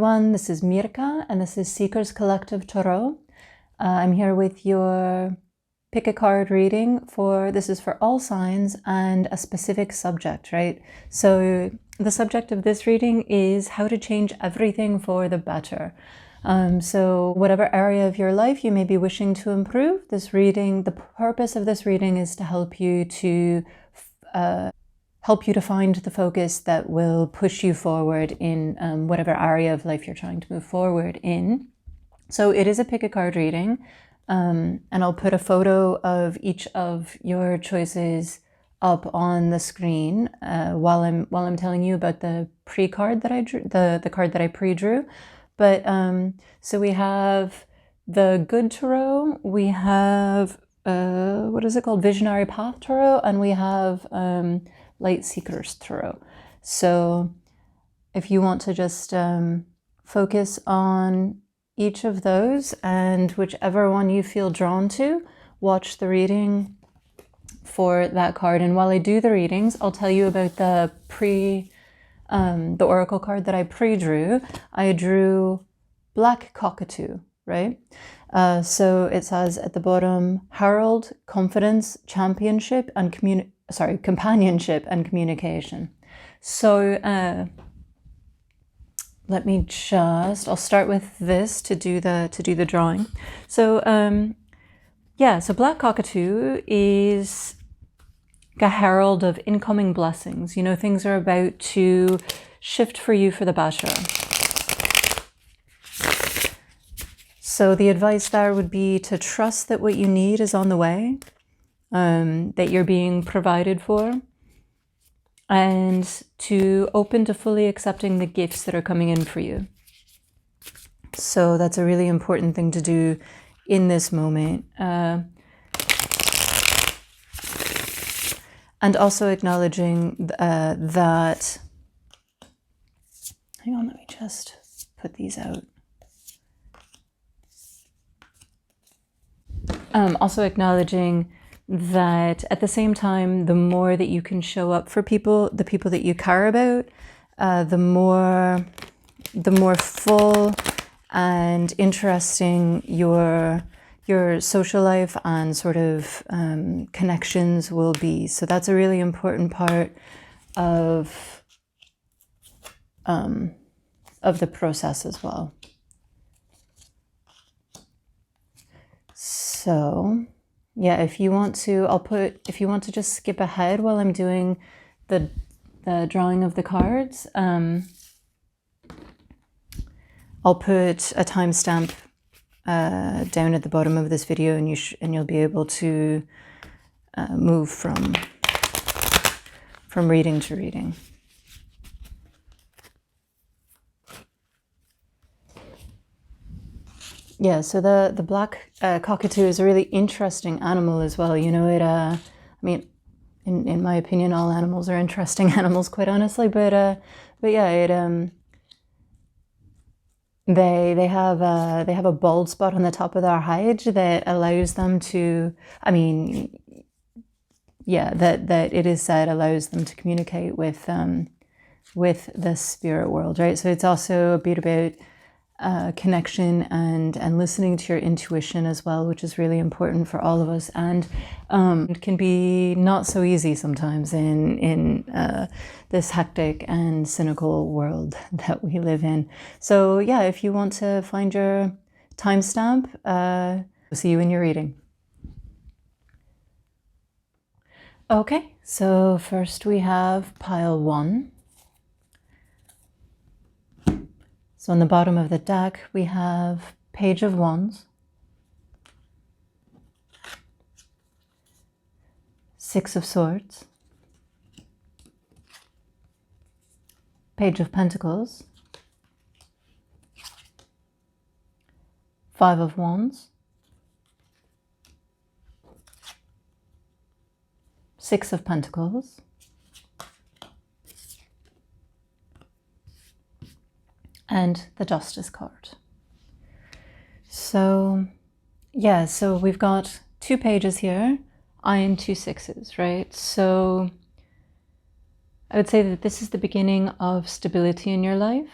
everyone, this is Mirka and this is Seekers Collective Tarot. I'm here with your pick a card reading this is for all signs and a specific subject, right? So the subject of this reading is how to change everything for the better. So whatever area of your life you may be wishing to improve, the purpose of this reading is to help you to find the focus that will push you forward in whatever area of life you're trying to move forward in. So it is a pick a card reading, and I'll put a photo of each of your choices up on the screen while I'm telling you about the pre-card that I drew, the card that I pre-drew. But so we have the Good Tarot, we have what is it called, Visionary Path Tarot, and we have Light Seekers Tarot. So if you want to just focus on each of those and whichever one you feel drawn to, watch the reading for that card. And while I do the readings, I'll tell you about the oracle card that I pre-drew. I drew Black Cockatoo, right? So it says at the bottom, Herald, Confidence, Companionship and Communication. So I'll start with this to do the drawing. So so Black Cockatoo is a herald of incoming blessings. You know, things are about to shift for you for the better. So the advice there would be to trust that what you need is on the way, that you're being provided for, and to open to fully accepting the gifts that are coming in for you. So that's a really important thing to do in this moment. And also acknowledging that, hang on, let me just put these out. Also acknowledging that at the same time, the more that you can show up for the people that you care about, the more full and interesting your social life and sort of connections will be. So that's a really important part of the process as well. So yeah, if you want to just skip ahead while I'm doing the drawing of the cards, I'll put a timestamp down at the bottom of this video, and you'll be able to move from reading to reading. Yeah, so the black cockatoo is a really interesting animal as well. You know, I mean, in my opinion, all animals are interesting animals, quite honestly. But yeah, they have a bald spot on the top of their hide that allows them to, I mean, yeah, that it is said allows them to communicate with the spirit world, right? So it's also a bit about connection and listening to your intuition as well, which is really important for all of us, and it can be not so easy sometimes in this hectic and cynical world that we live in. So yeah, if you want to find your timestamp, we'll see you in your reading. Okay, so first we have pile 1. So on the bottom of the deck, we have Page of Wands, 6 of Swords, Page of Pentacles, 5 of Wands, 6 of Pentacles, and the Justice card. So yeah, so we've got 2 pages here, and 2 sixes, right? So I would say that this is the beginning of stability in your life.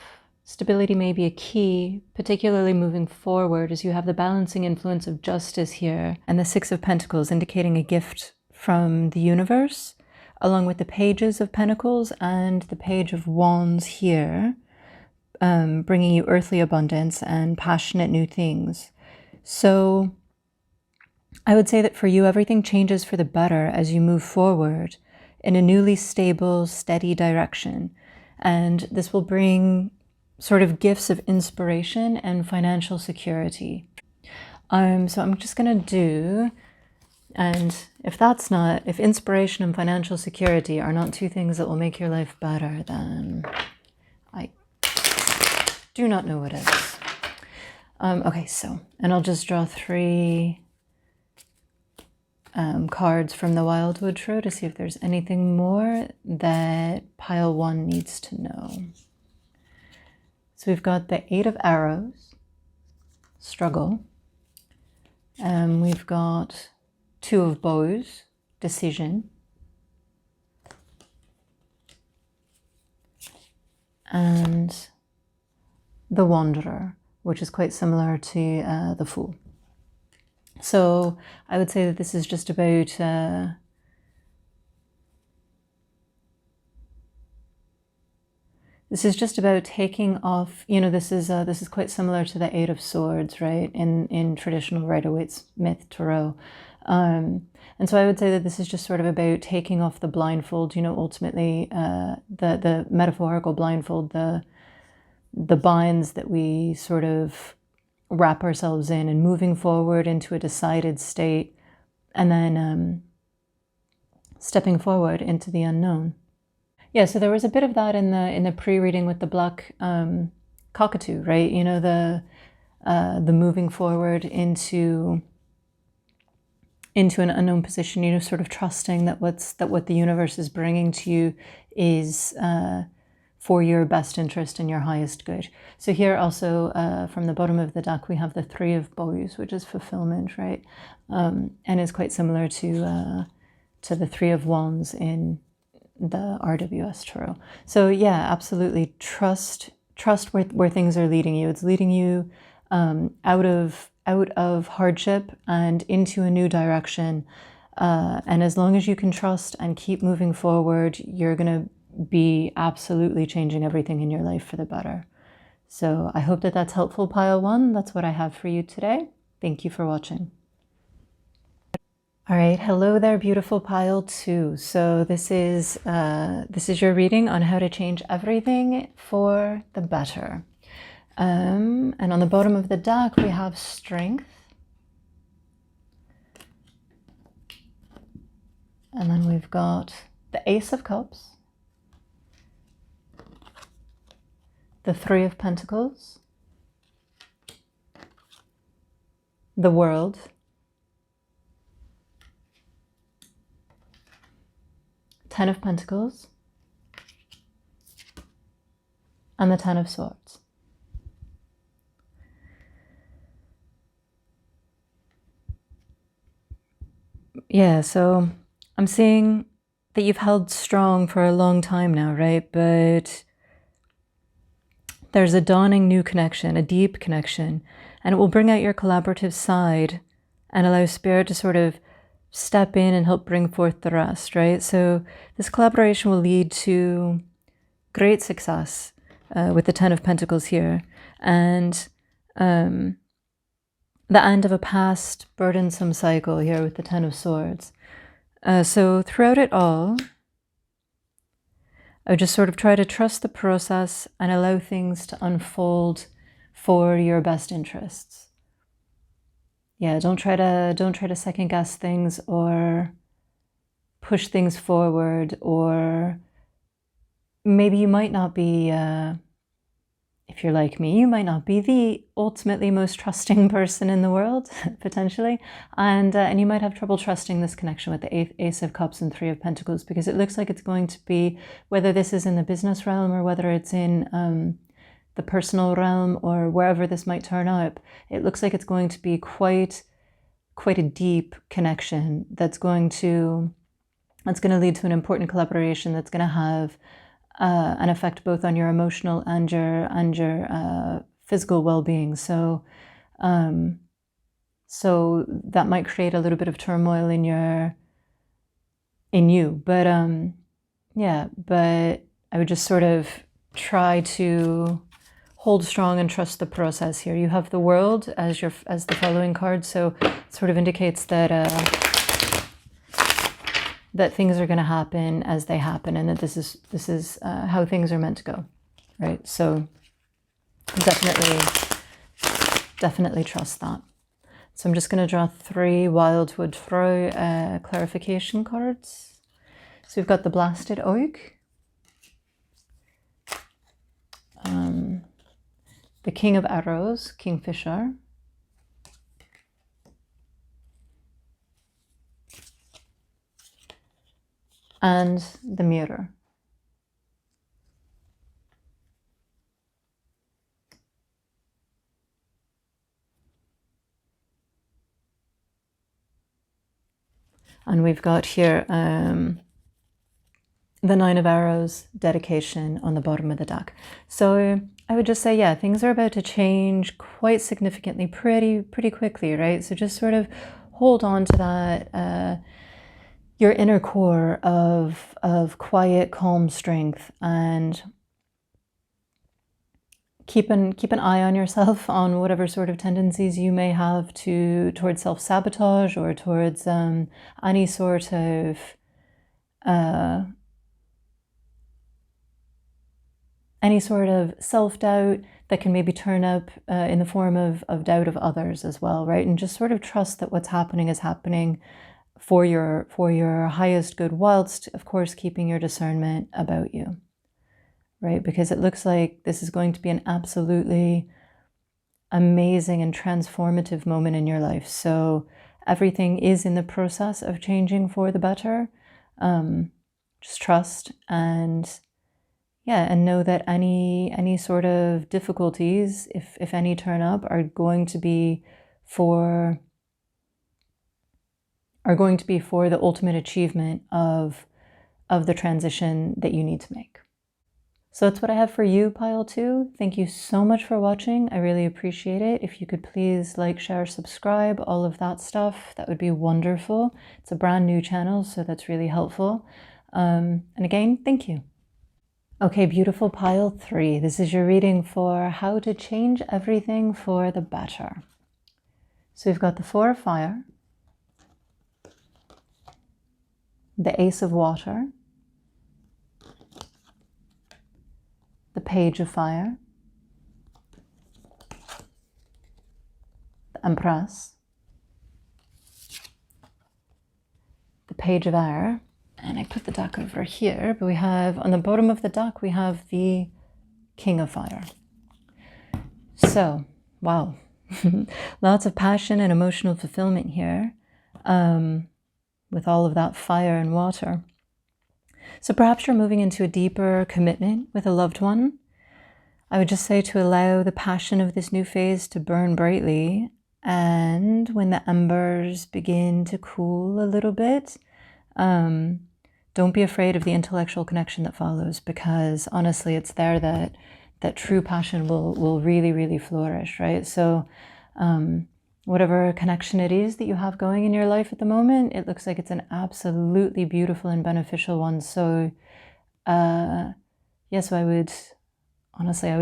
Stability may be a key, particularly moving forward, as you have the balancing influence of justice here, and the Six of Pentacles indicating a gift from the universe, along with the pages of Pentacles and the Page of Wands here, bringing you earthly abundance and passionate new things. So I would say that for you, everything changes for the better as you move forward in a newly stable, steady direction. And this will bring sort of gifts of inspiration and financial security. So I'm just going to do, and if inspiration and financial security are not two things that will make your life better, then I do not know what is. Okay, and I'll just draw 3 cards from the Wildwood Tarot to see if there's anything more that pile 1 needs to know. So we've got the 8 of Arrows, struggle. We've got 2 of Bows, decision. And the Wanderer, which is quite similar to the Fool. So I would say that this is just about taking off, you know, this is quite similar to the 8 of Swords, right, in traditional Rider-Waite-Smith tarot. And so I would say that this is just sort of about taking off the blindfold, you know, ultimately the metaphorical blindfold, the binds that we sort of wrap ourselves in, and moving forward into a decided state, and then stepping forward into the unknown. Yeah, so there was a bit of that in the pre-reading with the black cockatoo, right? You know, the moving forward into an unknown position, you know, sort of trusting that what the universe is bringing to you is for your best interest and your highest good. So here also from the bottom of the deck, we have the 3 of Bows, which is fulfillment, right? And is quite similar to the 3 of Wands in the RWS tarot. So yeah, absolutely trust where things are leading you. It's leading you out of hardship and into a new direction. And as long as you can trust and keep moving forward, you're going to be absolutely changing everything in your life for the better. So I hope that that's helpful, pile 1. That's what I have for you today. Thank you for watching. All right, hello there, beautiful pile 2. So this is your reading on how to change everything for the better. And on the bottom of the deck, we have strength. And then we've got the Ace of Cups, the 3 of Pentacles, the World, Ten of Pentacles, and the 10 of Swords. Yeah, so I'm seeing that you've held strong for a long time now, right? But there's a dawning new connection, a deep connection, and it will bring out your collaborative side and allow Spirit to sort of step in and help bring forth the rest, right? So this collaboration will lead to great success with the 10 of Pentacles here, and the end of a past burdensome cycle here with the 10 of Swords. So throughout it all, I would just sort of try to trust the process and allow things to unfold for your best interests. Yeah, don't try to second guess things or push things forward, or maybe you might not be, if you're like me, you might not be the ultimately most trusting person in the world, potentially, and you might have trouble trusting this connection with the Ace of Cups and 3 of Pentacles, because it looks like it's going to be, whether this is in the business realm or whether it's in the personal realm or wherever this might turn up, it looks like it's going to be quite a deep connection that's going to lead to an important collaboration that's going to have an effect both on your emotional and your physical well-being. So so that might create a little bit of turmoil in you. But yeah, but I would just sort of try to hold strong and trust the process here. You have the World as the following card, so it sort of indicates that that things are going to happen as they happen, and that this is how things are meant to go, right? So definitely trust that. So I'm just going to draw 3 Wildwood Throw clarification cards. So we've got the Blasted Oak, the King of Arrows, Kingfisher, and the Mirror. And we've got here the 9 of Arrows, dedication, on the bottom of the deck. So I would just say, yeah, things are about to change quite significantly, pretty quickly, right? So just sort of hold on to that, your inner core of quiet, calm strength, and keep an eye on yourself, on whatever sort of tendencies you may have towards self-sabotage, or towards any sort of self-doubt that can maybe turn up in the form of doubt of others as well, right? And just sort of trust that what's happening is happening for your highest good, whilst of course keeping your discernment about you, right? Because it looks like this is going to be an absolutely amazing and transformative moment in your life. So everything is in the process of changing for the better. Just trust, and yeah, and know that any sort of difficulties, if any turn up, are going to be for the ultimate achievement of the transition that you need to make. So that's what I have for you, pile 2. Thank you so much for watching. I really appreciate it. If you could please like, share, subscribe, all of that stuff, that would be wonderful. It's a brand new channel, so that's really helpful. And again, thank you. Okay, beautiful pile 3. This is your reading for how to change everything for the better. So we've got the 4 of Fire, the Ace of Water, the Page of Fire, the Empress, the Page of Air, and I put the deck over here, but we have, on the bottom of the deck, we have the King of Fire. So, wow, lots of passion and emotional fulfillment here, with all of that fire and water. So perhaps you're moving into a deeper commitment with a loved one. I would just say to allow the passion of this new phase to burn brightly, and when the embers begin to cool a little bit, don't be afraid of the intellectual connection that follows, because honestly, it's there that true passion will really flourish, right? So whatever connection it is that you have going in your life at the moment, it looks like it's an absolutely beautiful and beneficial one. So yes, I would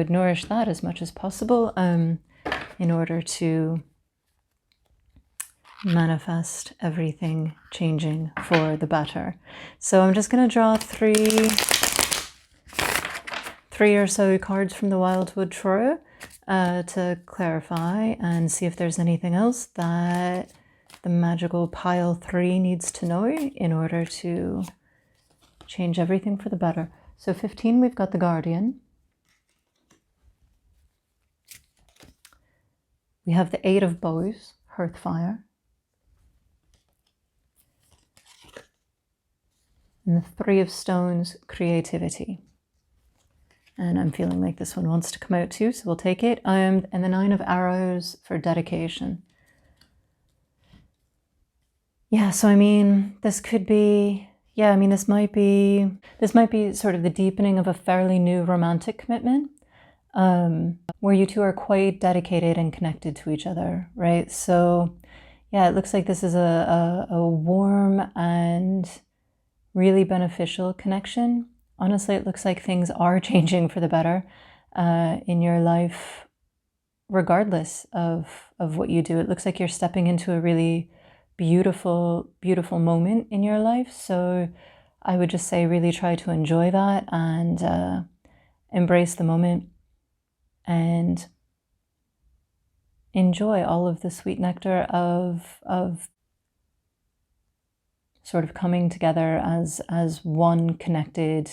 nourish that as much as possible in order to manifest everything changing for the better. So I'm just going to draw three or so cards from the Wildwood Tarot to clarify and see if there's anything else that the magical pile 3 needs to know in order to change everything for the better. So 15, we've got the Guardian. We have the 8 of Bows, Hearthfire. And the 3 of Stones, Creativity. And I'm feeling like this one wants to come out too, so we'll take it. And the 9 of Arrows for Dedication. Yeah, so I mean, this could be, yeah, I mean, this might be sort of the deepening of a fairly new romantic commitment, where you two are quite dedicated and connected to each other, right? So yeah, it looks like this is a warm and really beneficial connection. Honestly, it looks like things are changing for the better in your life, regardless of what you do. It looks like you're stepping into a really beautiful, beautiful moment in your life. So I would just say really try to enjoy that and embrace the moment and enjoy all of the sweet nectar of sort of coming together as one connected,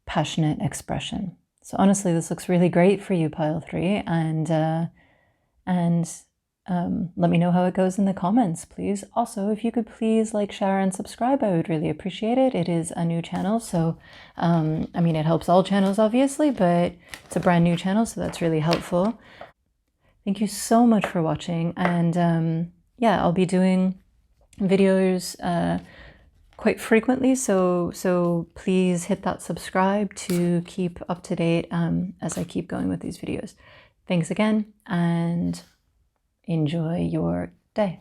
passionate expression. So honestly, this looks really great for you, pile 3, and let me know how it goes in the comments, please. Also, if you could please like, share, and subscribe, I would really appreciate it. It is a new channel, so I mean, it helps all channels, obviously, but it's a brand new channel, so that's really helpful. Thank you so much for watching, and yeah, I'll be doing videos quite frequently, so please hit that subscribe to keep up to date as I keep going with these videos. Thanks again, and enjoy your day.